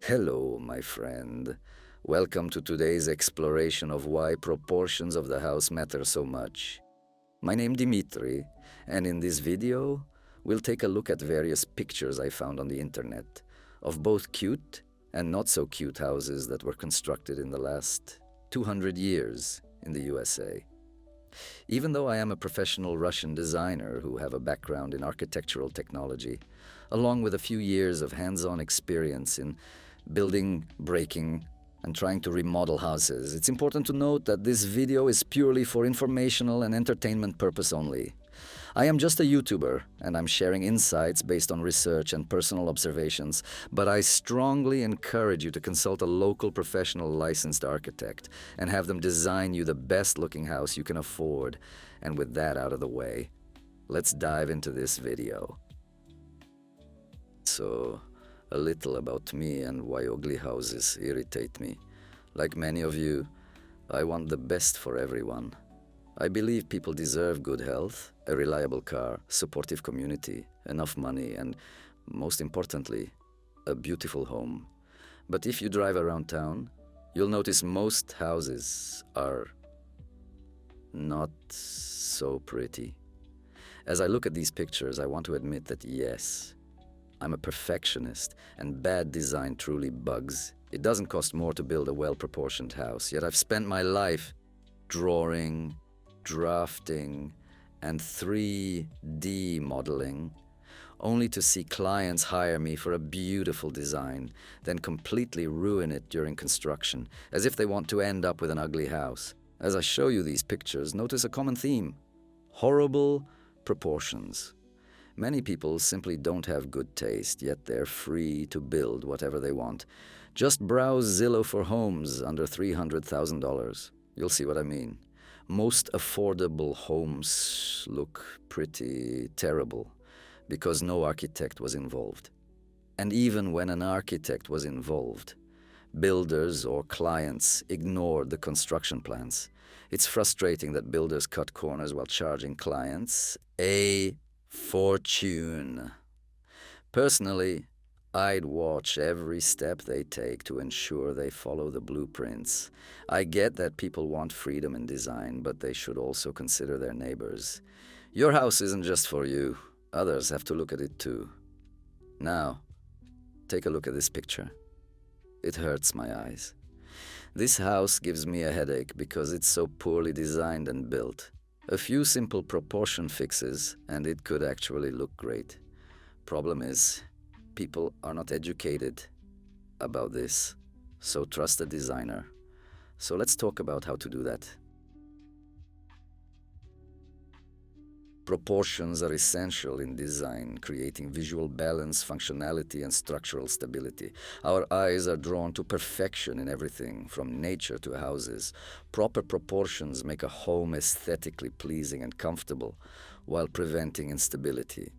Hello, my friend. Welcome to today's exploration of why proportions of the house matter so much. My name Dimitri, and in this video, we'll take a look at various pictures I found on the internet of both cute and not so cute houses that were constructed in the last 200 years in the USA. Even though I am a professional Russian designer who have a background in architectural technology, along with a few years of hands-on experience in building, breaking, and trying to remodel houses, it's important to note that this video is purely for informational and entertainment purpose only. I am just a YouTuber, and I'm sharing insights based on research and personal observations, but I strongly encourage you to consult a local professional licensed architect and have them design you the best looking house you can afford. And with that out of the way, let's dive into this video. So, a little about me and why ugly houses irritate me. Like many of you, I want the best for everyone. I believe people deserve good health, a reliable car, supportive community, enough money, and most importantly, a beautiful home. But if you drive around town, you'll notice most houses are not so pretty. As I look at these pictures, I want to admit that yes, I'm a perfectionist, and bad design truly bugs. It doesn't cost more to build a well-proportioned house, yet I've spent my life drawing, drafting, and 3D modeling, only to see clients hire me for a beautiful design, then completely ruin it during construction, as if they want to end up with an ugly house. As I show you these pictures, notice a common theme: horrible proportions. Many people simply don't have good taste, yet they're free to build whatever they want. Just browse Zillow for homes under $300,000. You'll see what I mean. Most affordable homes look pretty terrible because no architect was involved. And even when an architect was involved, builders or clients ignored the construction plans. It's frustrating that builders cut corners while charging clients a fortune. Personally, I'd watch every step they take to ensure they follow the blueprints. I get that people want freedom in design, but they should also consider their neighbors. Your house isn't just for you. Others have to look at it too. Now, take a look at this picture. It hurts my eyes. This house gives me a headache because it's so poorly designed and built. A few simple proportion fixes, and it could actually look great. Problem is, people are not educated about this, so trust a designer. So let's talk about how to do that. Proportions are essential in design, creating visual balance, functionality, and structural stability. Our eyes are drawn to perfection in everything, from nature to houses. Proper proportions make a home aesthetically pleasing and comfortable, while preventing instability.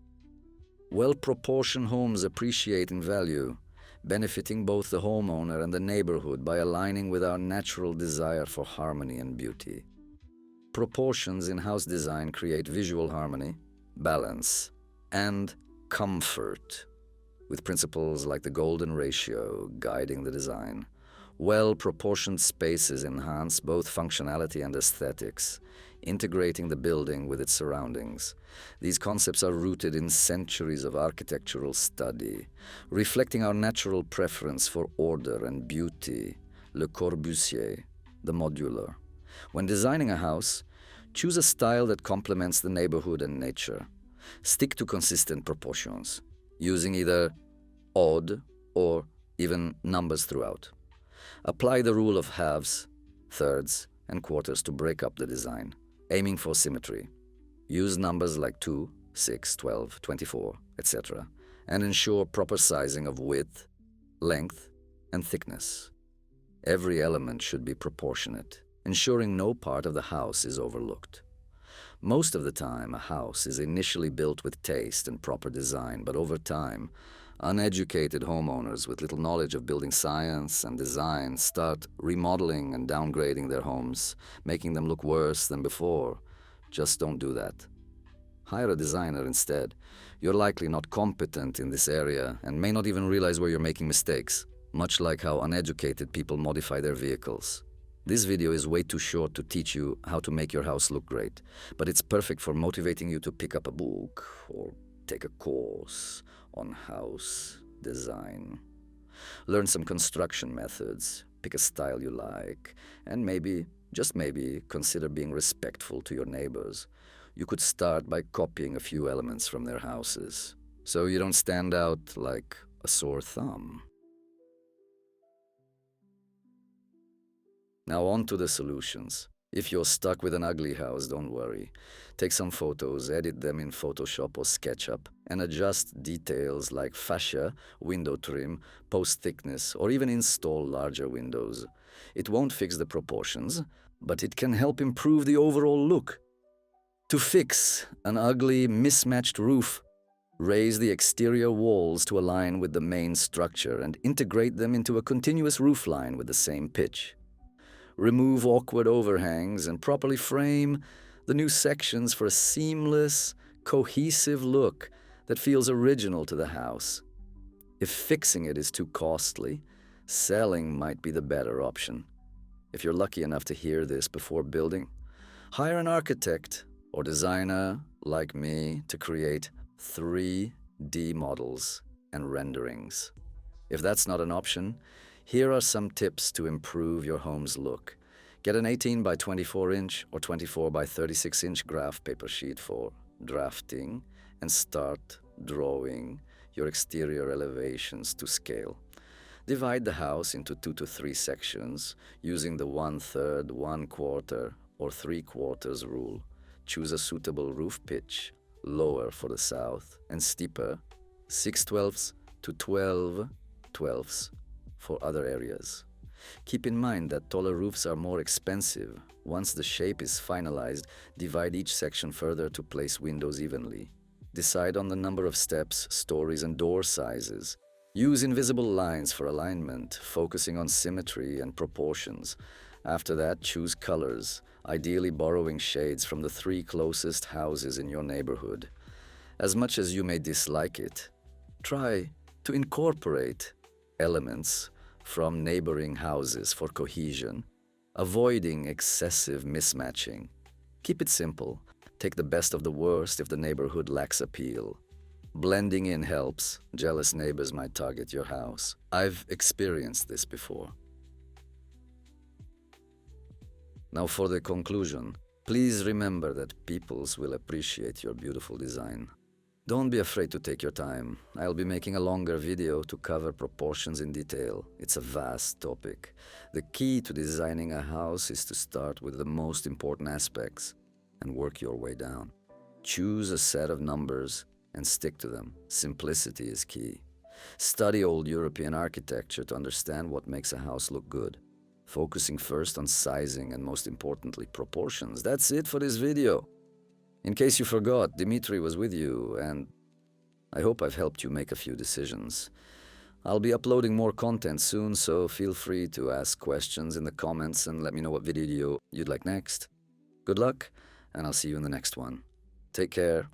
Well-proportioned homes appreciate in value, benefiting both the homeowner and the neighborhood by aligning with our natural desire for harmony and beauty. Proportions in house design create visual harmony, balance, and comfort, with principles like the golden ratio guiding the design. Well-proportioned spaces enhance both functionality and aesthetics, integrating the building with its surroundings. These concepts are rooted in centuries of architectural study, reflecting our natural preference for order and beauty. Le Corbusier, the modular. When designing a house, choose a style that complements the neighborhood and nature. Stick to consistent proportions, using either odd or even numbers throughout. Apply the rule of halves, thirds, and quarters to break up the design, aiming for symmetry. Use numbers like 2, 6, 12, 24, etc., and ensure proper sizing of width, length, and thickness. Every element should be proportionate, ensuring no part of the house is overlooked. Most of the time, a house is initially built with taste and proper design, but over time, uneducated homeowners with little knowledge of building science and design start remodeling and downgrading their homes, making them look worse than before. Just don't do that. Hire a designer instead. You're likely not competent in this area and may not even realize where you're making mistakes. much like how uneducated people modify their vehicles. This video is way too short to teach you how to make your house look great, but it's perfect for motivating you to pick up a book or take a course on house design. Learn some construction methods, pick a style you like, and maybe, just maybe, consider being respectful to your neighbors. You could start by copying a few elements from their houses, so you don't stand out like a sore thumb. Now on to the solutions. If you're stuck with an ugly house, don't worry. Take some photos, edit them in Photoshop or SketchUp, and adjust details like fascia, window trim, post thickness, or even install larger windows. It won't fix the proportions, but it can help improve the overall look. To fix an ugly, mismatched roof, raise the exterior walls to align with the main structure and integrate them into a continuous roof line with the same pitch. Remove awkward overhangs and properly frame the new sections for a seamless, cohesive look that feels original to the house. If fixing it is too costly, selling might be the better option. If you're lucky enough to hear this before building, hire an architect or designer like me to create 3D models and renderings. If that's not an option, here are some tips to improve your home's look. Get an 18 by 24 inch or 24 by 36 inch graph paper sheet for drafting and start drawing your exterior elevations to scale. Divide the house into 2 to 3 sections using the 1/3, 1/4, or 3/4 rule. Choose a suitable roof pitch, lower for the south and steeper 6/12 to 12/12 for other areas. Keep in mind that taller roofs are more expensive. Once the shape is finalized, divide each section further to place windows evenly. Decide on the number of steps, stories, and door sizes. Use invisible lines for alignment, focusing on symmetry and proportions. After that, choose colors, ideally borrowing shades from the 3 closest houses in your neighborhood. As much as you may dislike it, try to incorporate elements from neighboring houses for cohesion, avoiding excessive mismatching. Keep it simple. Take the best of the worst if the neighborhood lacks appeal. Blending in helps. Jealous neighbors might target your house. I've experienced this before. Now for the conclusion. Please remember that peoples will appreciate your beautiful design. Don't be afraid to take your time. I'll be making a longer video to cover proportions in detail. It's a vast topic. The key to designing a house is to start with the most important aspects and work your way down. Choose a set of numbers and stick to them. Simplicity is key. Study old European architecture to understand what makes a house look good, focusing first on sizing and most importantly proportions. That's it for this video. In case you forgot, Dimitri was with you, and I hope I've helped you make a few decisions. I'll be uploading more content soon, so feel free to ask questions in the comments and let me know what video you'd like next. Good luck, and I'll see you in the next one. Take care.